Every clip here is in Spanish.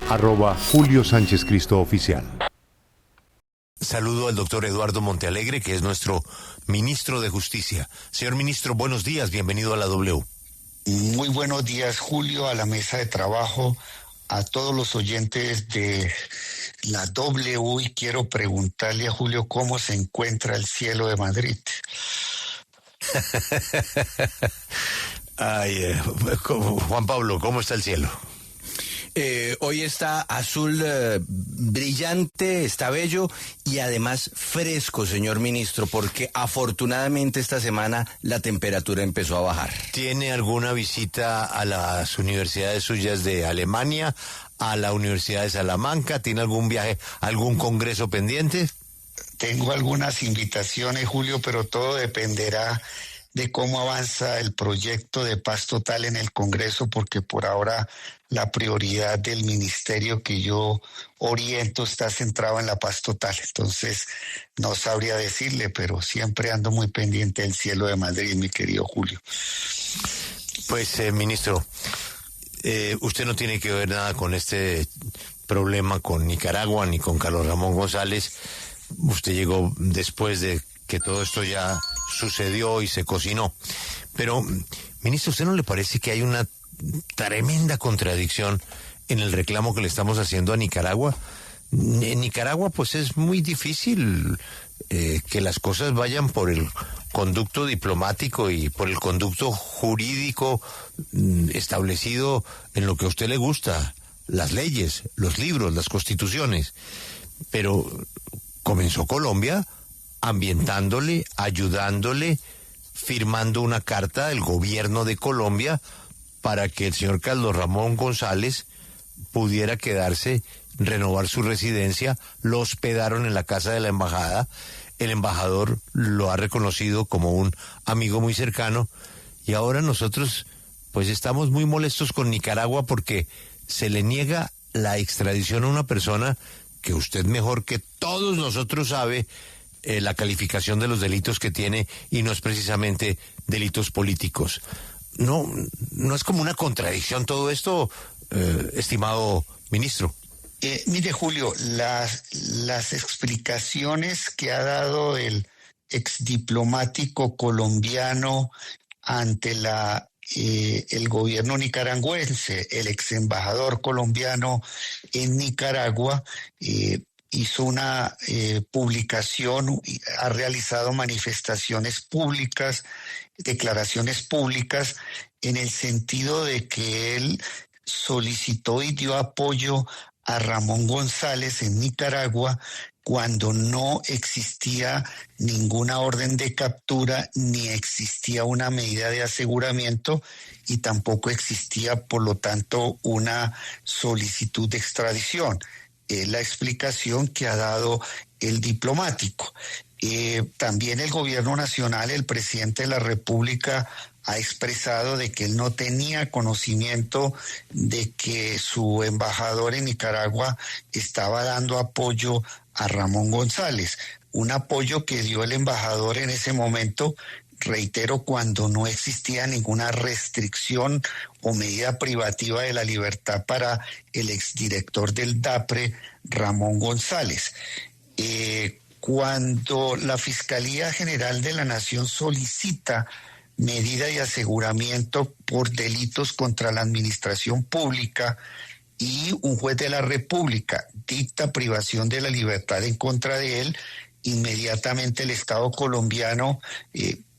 @Julio Sánchez Cristo Oficial. Saludo al doctor Eduardo Montealegre, que es nuestro ministro de Justicia. Señor ministro, buenos días, bienvenido a la W. Muy buenos días, Julio, a la mesa de trabajo, a todos los oyentes de la W, y quiero preguntarle a Julio cómo se encuentra el cielo de Madrid. Ay, Juan Pablo, ¿cómo está el cielo? Hoy está azul brillante, está bello y además fresco, señor ministro, porque afortunadamente esta semana la temperatura empezó a bajar. ¿Tiene alguna visita a las universidades suyas de Alemania, a la Universidad de Salamanca? ¿Tiene algún viaje, algún congreso pendiente? Tengo algunas invitaciones, Julio, pero todo dependerá de cómo avanza el proyecto de paz total en el Congreso, porque por ahora la prioridad del ministerio que yo oriento está centrado en la paz total. Entonces, no sabría decirle, pero siempre ando muy pendiente del cielo de Madrid, mi querido Julio. Pues, ministro, usted no tiene que ver nada con este problema con Nicaragua ni con Carlos Ramón González. Usted llegó después de que todo esto ya sucedió y se cocinó. Pero, ministro, ¿usted no le parece que hay una tremenda contradicción en el reclamo que le estamos haciendo a Nicaragua? En Nicaragua, pues es muy difícil que las cosas vayan por el conducto diplomático y por el conducto jurídico establecido en lo que a usted le gusta, las leyes, los libros, las constituciones. Pero comenzó Colombia ambientándole, ayudándole, firmando una carta del gobierno de Colombia para que el señor Carlos Ramón González pudiera quedarse, renovar su residencia. Lo hospedaron en la casa de la embajada. El embajador lo ha reconocido como un amigo muy cercano. Y ahora nosotros, pues estamos muy molestos con Nicaragua porque se le niega la extradición a una persona que usted mejor que todos nosotros sabe la calificación de los delitos que tiene, y no es precisamente delitos políticos. No es como una contradicción todo esto, estimado ministro. Mire, Julio, las explicaciones que ha dado el exdiplomático colombiano ante el gobierno nicaragüense, el exembajador colombiano en Nicaragua, hizo una publicación, ha realizado manifestaciones públicas, declaraciones públicas, en el sentido de que él solicitó y dio apoyo a Ramón González en Nicaragua cuando no existía ninguna orden de captura, ni existía una medida de aseguramiento, y tampoco existía, por lo tanto, una solicitud de extradición. Es la explicación que ha dado el diplomático. También el gobierno nacional, el presidente de la República, ha expresado de que él no tenía conocimiento de que su embajador en Nicaragua estaba dando apoyo a Ramón González. Un apoyo que dio el embajador en ese momento, reitero, cuando no existía ninguna restricción o medida privativa de la libertad para el exdirector del DAPRE, Ramón González. Cuando la Fiscalía General de la Nación solicita medida de aseguramiento por delitos contra la administración pública y un juez de la República dicta privación de la libertad en contra de él, inmediatamente el Estado colombiano,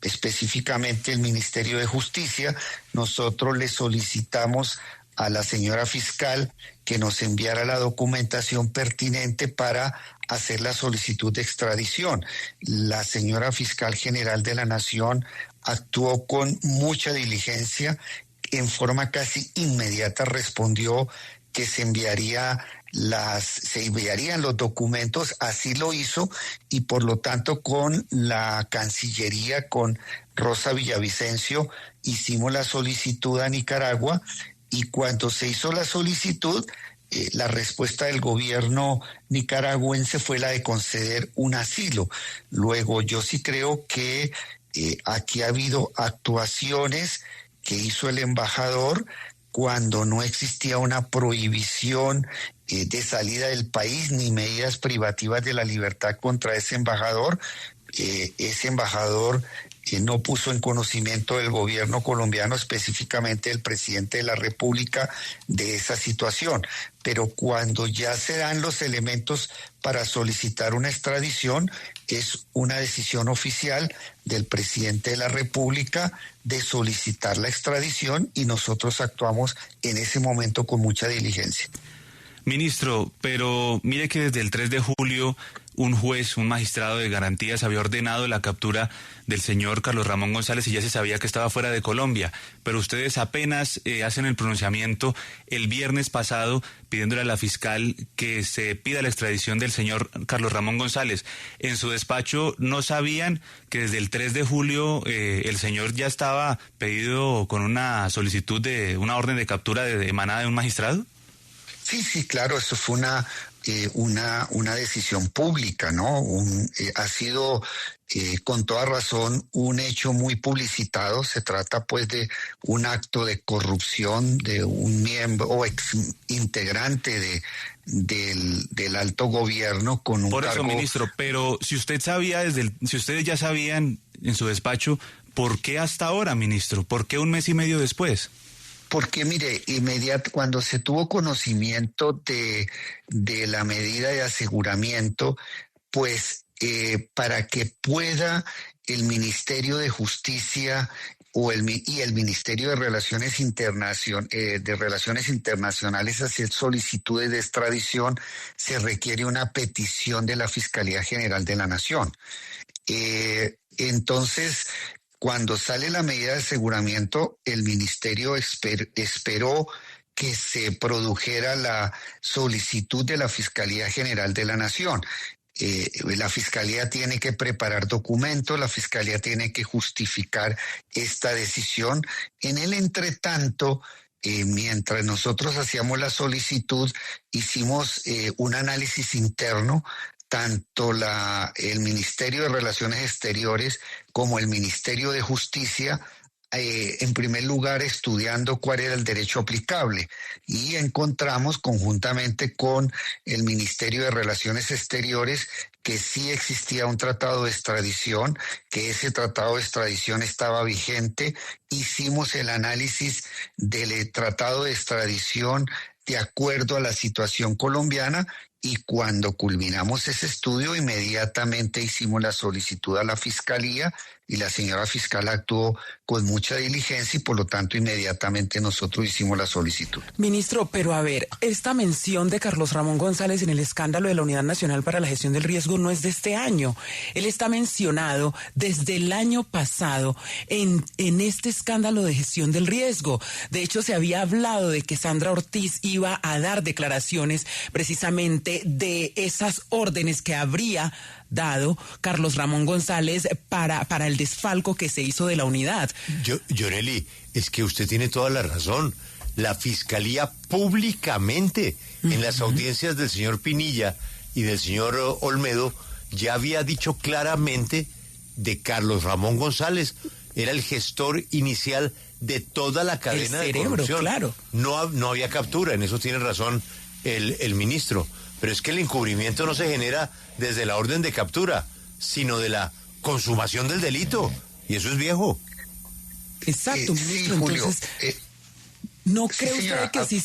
específicamente el Ministerio de Justicia, nosotros le solicitamos a la señora fiscal que nos enviara la documentación pertinente para hacer la solicitud de extradición. La señora fiscal general de la Nación actuó con mucha diligencia, en forma casi inmediata respondió que se enviarían los documentos, así lo hizo, y por lo tanto con la Cancillería, con Rosa Villavicencio, hicimos la solicitud a Nicaragua, y cuando se hizo la solicitud, la respuesta del gobierno nicaragüense fue la de conceder un asilo. Luego, yo sí creo que aquí ha habido actuaciones que hizo el embajador cuando no existía una prohibición de salida del país ni medidas privativas de la libertad contra ese embajador. Ese embajador no puso en conocimiento del gobierno colombiano, específicamente del presidente de la República, de esa situación. Pero cuando ya se dan los elementos para solicitar una extradición, es una decisión oficial del presidente de la República de solicitar la extradición y nosotros actuamos en ese momento con mucha diligencia. Ministro, pero mire que desde el 3 de julio un juez, un magistrado de garantías había ordenado la captura del señor Carlos Ramón González y ya se sabía que estaba fuera de Colombia, pero ustedes apenas hacen el pronunciamiento el viernes pasado pidiéndole a la fiscal que se pida la extradición del señor Carlos Ramón González. En su despacho no sabían que desde el 3 de julio el señor ya estaba pedido con una solicitud de una orden de captura emanada de un magistrado. Sí, claro, eso fue una decisión pública, ¿no? Ha sido con toda razón un hecho muy publicitado. Se trata pues de un acto de corrupción de un miembro o ex integrante del alto gobierno con un Por eso, cargo... ministro, pero si usted sabía si ustedes ya sabían en su despacho, ¿por qué hasta ahora, ministro? ¿Por qué un mes y medio después? Porque mire, cuando se tuvo conocimiento de la medida de aseguramiento, pues para que pueda el Ministerio de Justicia y el Ministerio de Relaciones Internacionales hacer solicitudes de extradición, se requiere una petición de la Fiscalía General de la Nación. Entonces, cuando sale la medida de aseguramiento, el ministerio esperó que se produjera la solicitud de la Fiscalía General de la Nación. La Fiscalía tiene que preparar documentos, la Fiscalía tiene que justificar esta decisión. En el entretanto, mientras nosotros hacíamos la solicitud, hicimos un análisis interno. Tanto el Ministerio de Relaciones Exteriores como el Ministerio de Justicia, en primer lugar estudiando cuál era el derecho aplicable, y encontramos conjuntamente con el Ministerio de Relaciones Exteriores que sí existía un tratado de extradición, que ese tratado de extradición estaba vigente. Hicimos el análisis del tratado de extradición de acuerdo a la situación colombiana, y cuando culminamos ese estudio, inmediatamente hicimos la solicitud a la Fiscalía y la señora fiscal actuó con mucha diligencia y por lo tanto inmediatamente nosotros hicimos la solicitud. Ministro, pero a ver, esta mención de Carlos Ramón González en el escándalo de la Unidad Nacional para la Gestión del Riesgo no es de este año. Él está mencionado desde el año pasado en este escándalo de gestión del riesgo. De hecho, se había hablado de que Sandra Ortiz iba a dar declaraciones precisamente de esas órdenes que habría dado Carlos Ramón González para el desfalco que se hizo de la unidad. Yoreli, es que usted tiene toda la razón. La Fiscalía públicamente, en las audiencias del señor Pinilla y del señor Olmedo, ya había dicho claramente de Carlos Ramón González. Era el gestor inicial de toda la cadena de corrupción. Claro. No había captura, en eso tiene razón el ministro. Pero es que el encubrimiento no se genera desde la orden de captura, sino de la consumación del delito. Y eso es viejo. Exacto, ministro. Sí, Julio, entonces, ¿no cree usted que sí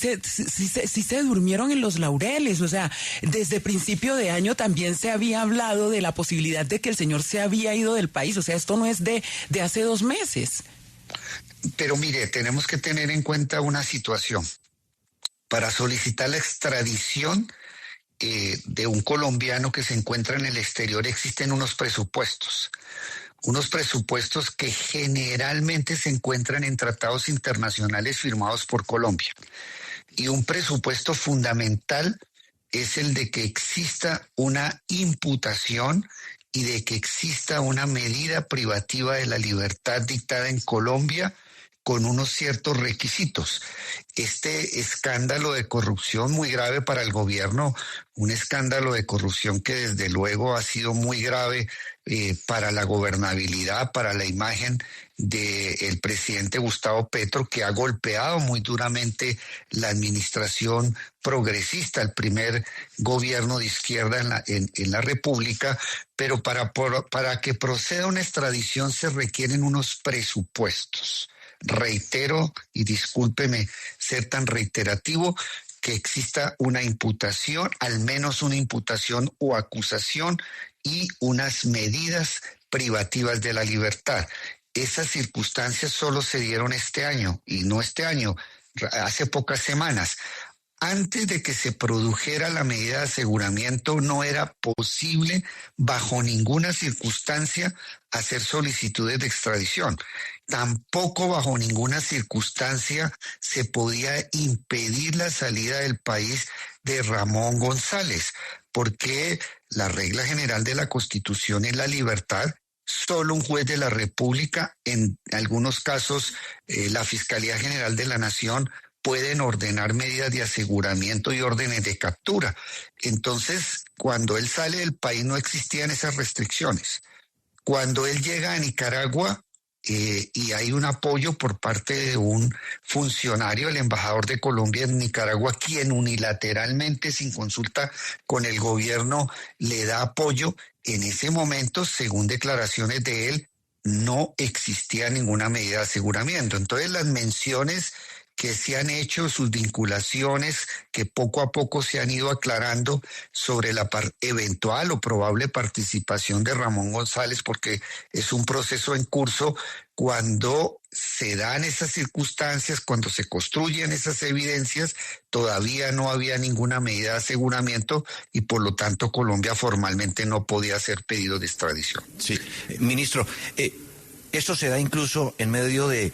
se durmieron en los laureles? O sea, desde principio de año también se había hablado de la posibilidad de que el señor se había ido del país. O sea, esto no es de hace 2 meses. Pero mire, tenemos que tener en cuenta una situación. Para solicitar la extradición de un colombiano que se encuentra en el exterior existen unos presupuestos que generalmente se encuentran en tratados internacionales firmados por Colombia. Y un presupuesto fundamental es el de que exista una imputación y de que exista una medida privativa de la libertad dictada en Colombia con unos ciertos requisitos. Este escándalo de corrupción muy grave para el gobierno, un escándalo de corrupción que desde luego ha sido muy grave para la gobernabilidad, para la imagen del presidente Gustavo Petro, que ha golpeado muy duramente la administración progresista, el primer gobierno de izquierda en la República, pero para que proceda una extradición se requieren unos presupuestos. Reitero, y discúlpeme ser tan reiterativo, que exista una imputación, al menos una imputación o acusación y unas medidas privativas de la libertad. Esas circunstancias solo se dieron este año, y no este año, hace pocas semanas. Antes de que se produjera la medida de aseguramiento, no era posible bajo ninguna circunstancia hacer solicitudes de extradición. Tampoco bajo ninguna circunstancia se podía impedir la salida del país de Ramón González, porque la regla general de la Constitución es la libertad. Solo un juez de la República, en algunos casos la Fiscalía General de la Nación, pueden ordenar medidas de aseguramiento y órdenes de captura. Entonces, cuando él sale del país no existían esas restricciones. Cuando él llega a Nicaragua y hay un apoyo por parte de un funcionario, el embajador de Colombia en Nicaragua, quien unilateralmente, sin consulta con el gobierno, le da apoyo, en ese momento, según declaraciones de él, no existía ninguna medida de aseguramiento. Entonces, las menciones que se han hecho, sus vinculaciones que poco a poco se han ido aclarando sobre la eventual o probable participación de Ramón González, porque es un proceso en curso. Cuando se dan esas circunstancias, cuando se construyen esas evidencias, todavía no había ninguna medida de aseguramiento y por lo tanto Colombia formalmente no podía hacer pedido de extradición. Sí, ministro, esto se da incluso en medio de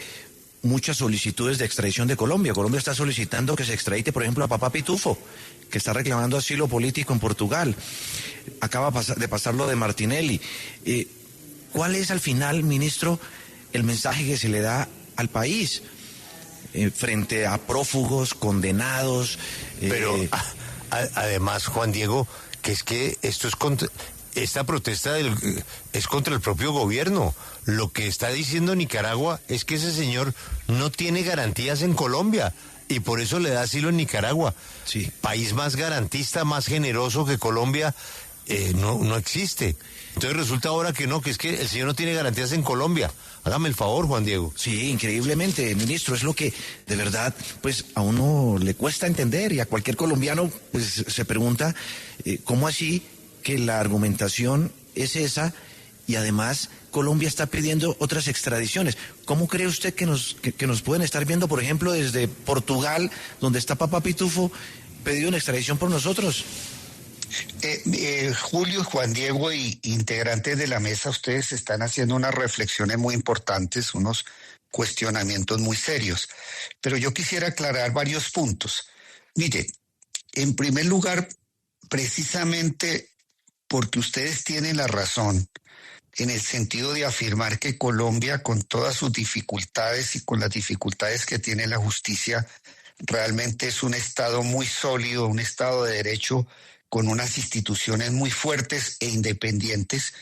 muchas solicitudes de extradición de Colombia. Colombia está solicitando que se extradite, por ejemplo, a Papá Pitufo, que está reclamando asilo político en Portugal. Acaba de pasar lo de Martinelli. ¿Cuál es al final, ministro, el mensaje que se le da al país frente a prófugos, condenados? Pero además, Juan Diego, que es que esto es contra... Esta protesta es contra el propio gobierno. Lo que está diciendo Nicaragua es que ese señor no tiene garantías en Colombia y por eso le da asilo en Nicaragua. Sí. País más garantista, más generoso que Colombia, no existe. Entonces resulta ahora que no, que es que el señor no tiene garantías en Colombia. Hágame el favor, Juan Diego. Sí, increíblemente, ministro, es lo que de verdad pues a uno le cuesta entender y a cualquier colombiano pues se pregunta ¿cómo así que la argumentación es esa y además Colombia está pidiendo otras extradiciones? ¿Cómo cree usted que nos pueden estar viendo, por ejemplo, desde Portugal, donde está Papá Pitufo, pedido una extradición por nosotros? Julio, Juan Diego y integrantes de la mesa, ustedes están haciendo unas reflexiones muy importantes, unos cuestionamientos muy serios, pero yo quisiera aclarar varios puntos. Mire, en primer lugar, precisamente porque ustedes tienen la razón en el sentido de afirmar que Colombia, con todas sus dificultades y con las dificultades que tiene la justicia, realmente es un Estado muy sólido, un Estado de derecho con unas instituciones muy fuertes e independientes,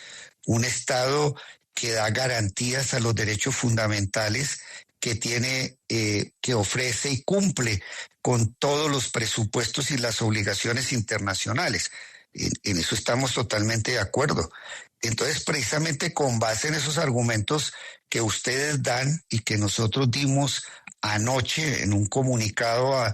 un Estado que da garantías a los derechos fundamentales, que tiene, que ofrece y cumple con todos los presupuestos y las obligaciones internacionales. En eso estamos totalmente de acuerdo. Entonces, precisamente con base en esos argumentos que ustedes dan y que nosotros dimos anoche en un comunicado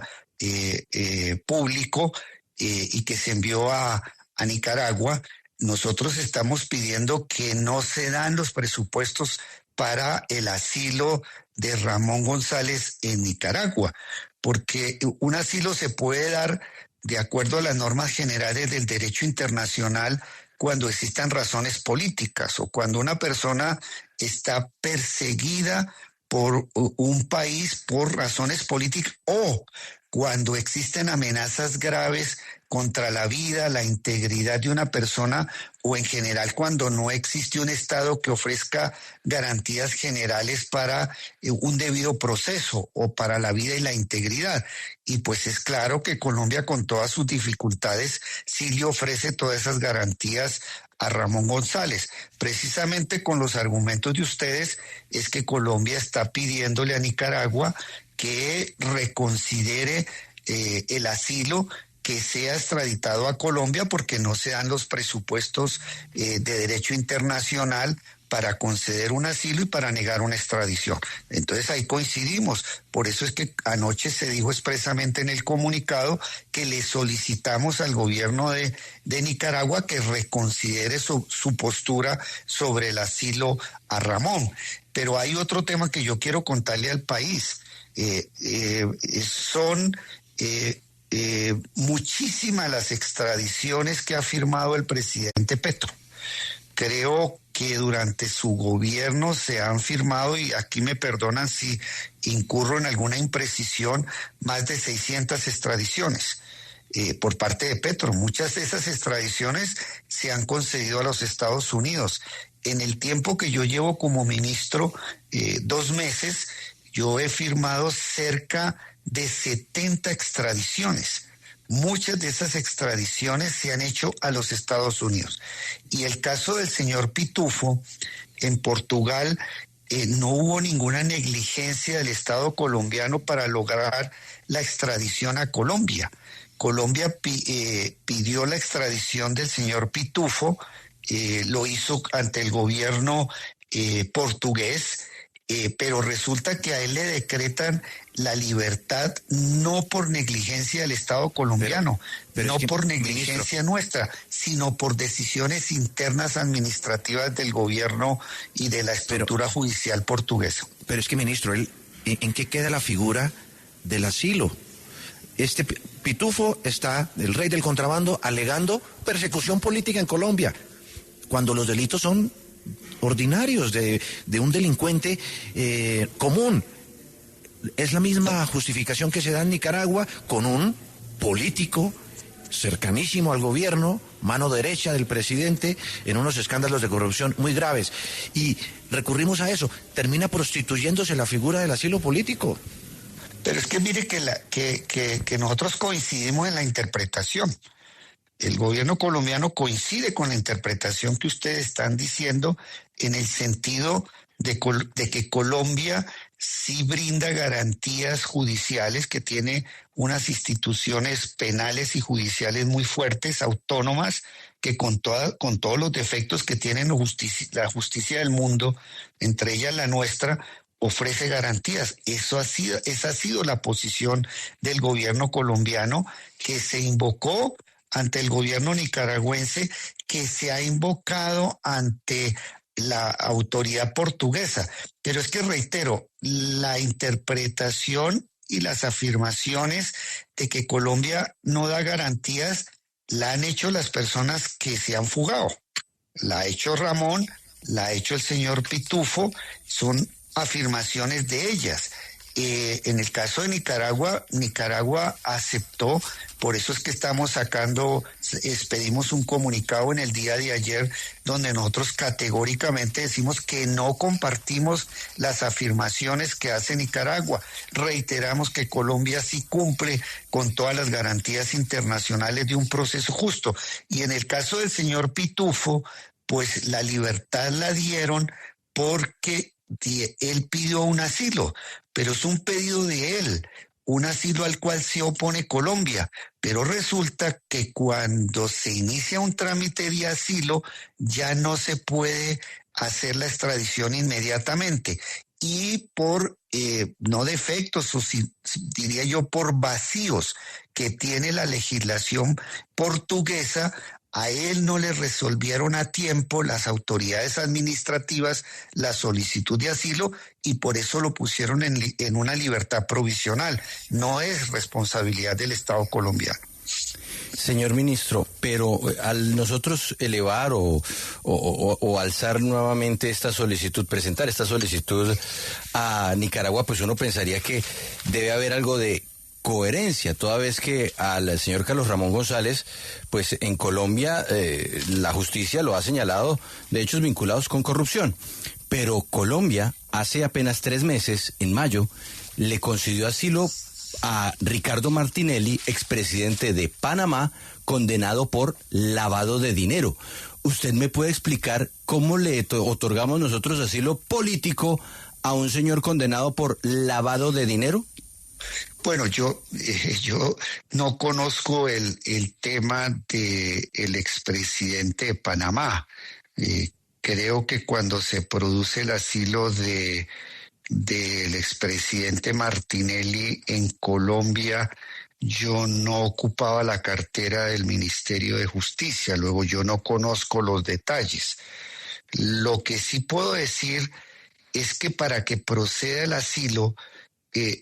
público y que se envió a Nicaragua, nosotros estamos pidiendo que no se dan los presupuestos para el asilo de Ramón González en Nicaragua, porque un asilo se puede dar de acuerdo a las normas generales del derecho internacional cuando existan razones políticas o cuando una persona está perseguida por un país por razones políticas o cuando existen amenazas graves contra la vida, la integridad de una persona o en general cuando no existe un Estado que ofrezca garantías generales para un debido proceso o para la vida y la integridad. Y pues es claro que Colombia, con todas sus dificultades, sí le ofrece todas esas garantías a Ramón González. Precisamente con los argumentos de ustedes es que Colombia está pidiéndole a Nicaragua que reconsidere el asilo, que sea extraditado a Colombia porque no se dan los presupuestos de derecho internacional para conceder un asilo y para negar una extradición. Entonces ahí coincidimos. Por eso es que anoche se dijo expresamente en el comunicado que le solicitamos al gobierno de Nicaragua que reconsidere su postura sobre el asilo a Ramón. Pero hay otro tema que yo quiero contarle al país. Son muchísimas las extradiciones que ha firmado el presidente Petro. Creo que durante su gobierno se han firmado, y aquí me perdonan si incurro en alguna imprecisión, más de 600 extradiciones por parte de Petro. Muchas de esas extradiciones se han concedido a los Estados Unidos. En el tiempo que yo llevo como ministro, 2 meses, yo he firmado cerca de 70 extradiciones. Muchas de esas extradiciones se han hecho a los Estados Unidos. Y el caso del señor Pitufo, en Portugal, no hubo ninguna negligencia del Estado colombiano para lograr la extradición a Colombia. Colombia pidió la extradición del señor Pitufo, lo hizo ante el gobierno portugués, pero resulta que a él le decretan la libertad no por negligencia del Estado colombiano, pero no por negligencia nuestra, sino por decisiones internas administrativas del gobierno y de la estructura judicial portuguesa. Pero es que, ministro, ¿en qué queda la figura del asilo? Este Pitufo está, el rey del contrabando, alegando persecución política en Colombia, cuando los delitos son ordinarios de un delincuente común. Es la misma justificación que se da en Nicaragua con un político cercanísimo al gobierno, mano derecha del presidente, en unos escándalos de corrupción muy graves. Y recurrimos a eso. Termina prostituyéndose la figura del asilo político. Pero es que mire que nosotros coincidimos en la interpretación. El gobierno colombiano coincide con la interpretación que ustedes están diciendo en el sentido de que Colombia sí brinda garantías judiciales, que tiene unas instituciones penales y judiciales muy fuertes, autónomas, que con todos los defectos que tienen la justicia del mundo, entre ellas la nuestra, ofrece garantías. Esa ha sido la posición del gobierno colombiano, que se invocó ante el gobierno nicaragüense, que se ha invocado ante la autoridad portuguesa. Pero es que reitero, la interpretación y las afirmaciones de que Colombia no da garantías la han hecho las personas que se han fugado. La ha hecho Ramón, la ha hecho el señor Pitufo, son afirmaciones de ellas. En el caso de Nicaragua, Nicaragua aceptó, por eso es que expedimos un comunicado en el día de ayer donde nosotros categóricamente decimos que no compartimos las afirmaciones que hace Nicaragua. Reiteramos que Colombia sí cumple con todas las garantías internacionales de un proceso justo. Y en el caso del señor Pitufo, pues la libertad la dieron porque él pidió un asilo, pero es un pedido de él, un asilo al cual se opone Colombia, pero resulta que cuando se inicia un trámite de asilo ya no se puede hacer la extradición inmediatamente, y por no defectos, o diría yo por vacíos que tiene la legislación portuguesa, a él no le resolvieron a tiempo las autoridades administrativas la solicitud de asilo y por eso lo pusieron en una libertad provisional. No es responsabilidad del Estado colombiano. Señor ministro, pero al nosotros elevar o alzar nuevamente esta solicitud, presentar esta solicitud a Nicaragua, pues uno pensaría que debe haber algo de coherencia, toda vez que al señor Carlos Ramón González, pues en Colombia la justicia lo ha señalado de hechos vinculados con corrupción. Pero Colombia, hace apenas 3 meses, en mayo, le concedió asilo a Ricardo Martinelli, expresidente de Panamá, condenado por lavado de dinero. ¿Usted me puede explicar cómo le otorgamos nosotros asilo político a un señor condenado por lavado de dinero? Bueno, yo no conozco el tema del expresidente de Panamá. Creo que cuando se produce el asilo del expresidente Martinelli en Colombia, yo no ocupaba la cartera del Ministerio de Justicia, luego yo no conozco los detalles. Lo que sí puedo decir es que para que proceda el asilo,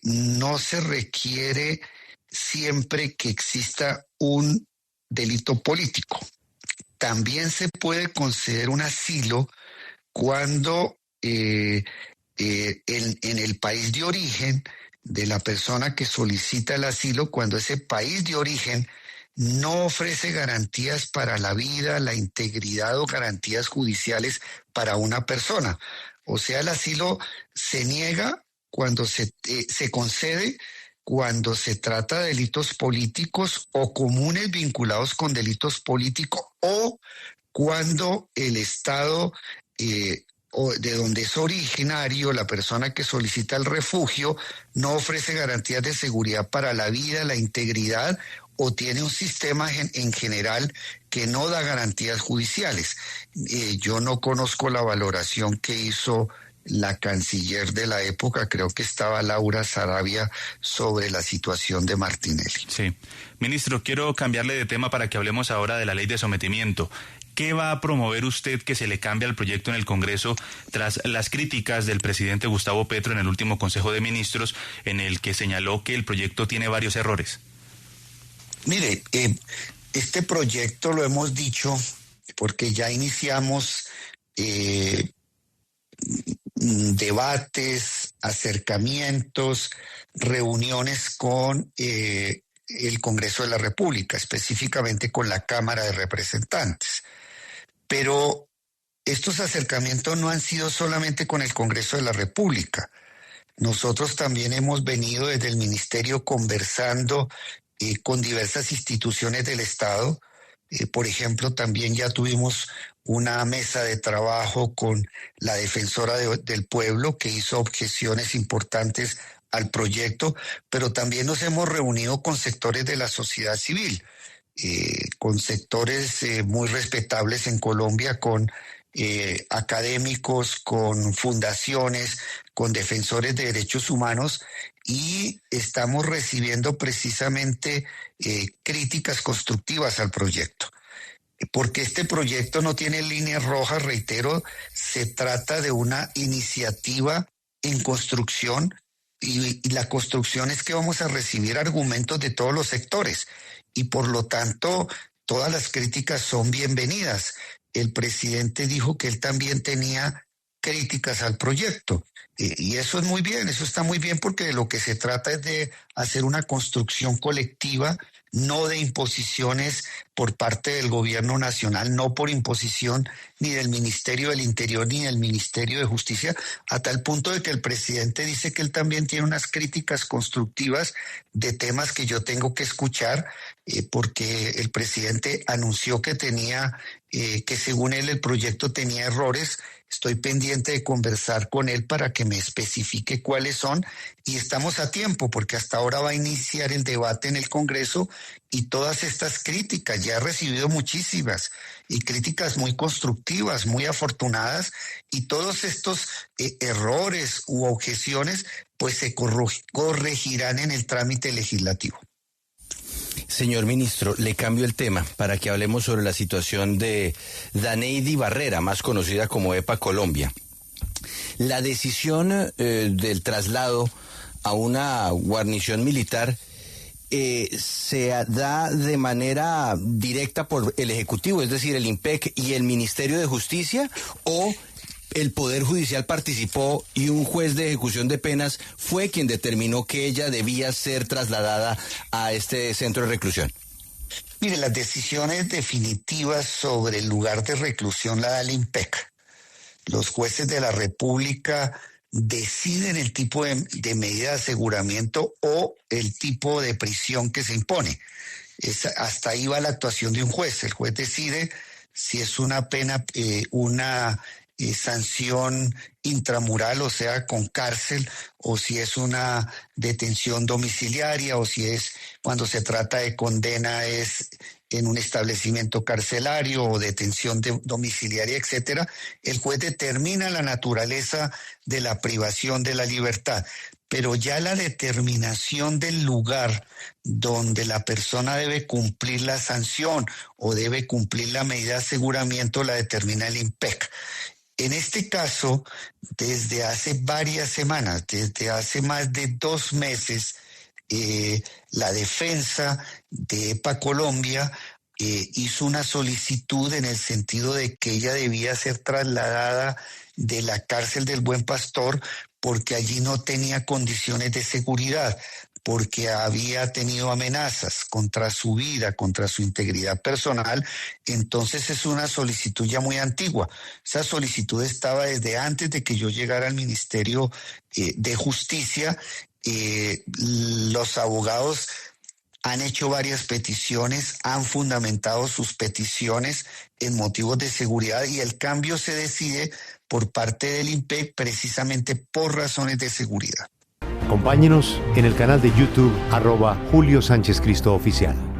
no se requiere siempre que exista un delito político. También se puede conceder un asilo cuando en el país de origen de la persona que solicita el asilo, cuando ese país de origen no ofrece garantías para la vida, la integridad o garantías judiciales para una persona. O sea, el asilo se niega cuando se concede cuando se trata de delitos políticos o comunes vinculados con delitos políticos, o cuando el Estado o de donde es originario la persona que solicita el refugio no ofrece garantías de seguridad para la vida, la integridad, o tiene un sistema en general que no da garantías judiciales. Yo no conozco la valoración que hizo la canciller de la época, creo que estaba Laura Sarabia, sobre la situación de Martinelli. Sí. Ministro, quiero cambiarle de tema para que hablemos ahora de la ley de sometimiento. ¿Qué va a promover usted que se le cambie al proyecto en el Congreso tras las críticas del presidente Gustavo Petro en el último Consejo de Ministros, en el que señaló que el proyecto tiene varios errores? Mire, este proyecto lo hemos dicho porque ya iniciamos debates, acercamientos, reuniones con el Congreso de la República, específicamente con la Cámara de Representantes. Pero estos acercamientos no han sido solamente con el Congreso de la República. Nosotros también hemos venido desde el Ministerio conversando con diversas instituciones del Estado. Por ejemplo, también ya tuvimos una mesa de trabajo con la defensora del pueblo, que hizo objeciones importantes al proyecto, pero también nos hemos reunido con sectores de la sociedad civil, con sectores muy respetables en Colombia, con académicos, con fundaciones, con defensores de derechos humanos, y estamos recibiendo precisamente críticas constructivas al proyecto. Porque este proyecto no tiene líneas rojas, reitero, se trata de una iniciativa en construcción, y la construcción es que vamos a recibir argumentos de todos los sectores, y por lo tanto todas las críticas son bienvenidas. El presidente dijo que él también tenía críticas al proyecto, y eso es muy bien, eso está muy bien, porque de lo que se trata es de hacer una construcción colectiva, no de imposiciones por parte del gobierno nacional, no por imposición ni del Ministerio del Interior ni del Ministerio de Justicia, a tal punto de que el presidente dice que él también tiene unas críticas constructivas de temas que yo tengo que escuchar, porque el presidente anunció que que según él el proyecto tenía errores. Estoy pendiente de conversar con él para que me especifique cuáles son, y estamos a tiempo porque hasta ahora va a iniciar el debate en el Congreso, y todas estas críticas, ya he recibido muchísimas, y críticas muy constructivas, muy afortunadas, y todos estos errores u objeciones pues se corregirán en el trámite legislativo. Señor ministro, le cambio el tema para que hablemos sobre la situación de Daneidi Barrera, más conocida como EPA Colombia. La decisión del traslado a una guarnición militar se da de manera directa por el Ejecutivo, es decir, el IMPEC y el Ministerio de Justicia, o el Poder Judicial participó y un juez de ejecución de penas fue quien determinó que ella debía ser trasladada a este centro de reclusión. Mire, las decisiones definitivas sobre el lugar de reclusión la da el INPEC. Los jueces de la República deciden el tipo de medida de aseguramiento o el tipo de prisión que se impone. Hasta ahí va la actuación de un juez. El juez decide si es una pena, sanción intramural, o sea, con cárcel, o si es una detención domiciliaria, o si es cuando se trata de condena es en un establecimiento carcelario o detención domiciliaria, etcétera. El juez determina la naturaleza de la privación de la libertad, pero ya la determinación del lugar donde la persona debe cumplir la sanción o debe cumplir la medida de aseguramiento la determina el INPEC. En este caso, desde hace varias semanas, desde hace más de 2 meses, la defensa de EPA Colombia hizo una solicitud en el sentido de que ella debía ser trasladada de la cárcel del Buen Pastor porque allí no tenía condiciones de seguridad, porque había tenido amenazas contra su vida, contra su integridad personal. Entonces es una solicitud ya muy antigua. Esa solicitud estaba desde antes de que yo llegara al Ministerio de Justicia. Los abogados han hecho varias peticiones, han fundamentado sus peticiones en motivos de seguridad y el cambio se decide por parte del INPEC precisamente por razones de seguridad. Acompáñenos en el canal de YouTube @Julio Sánchez Cristo Oficial.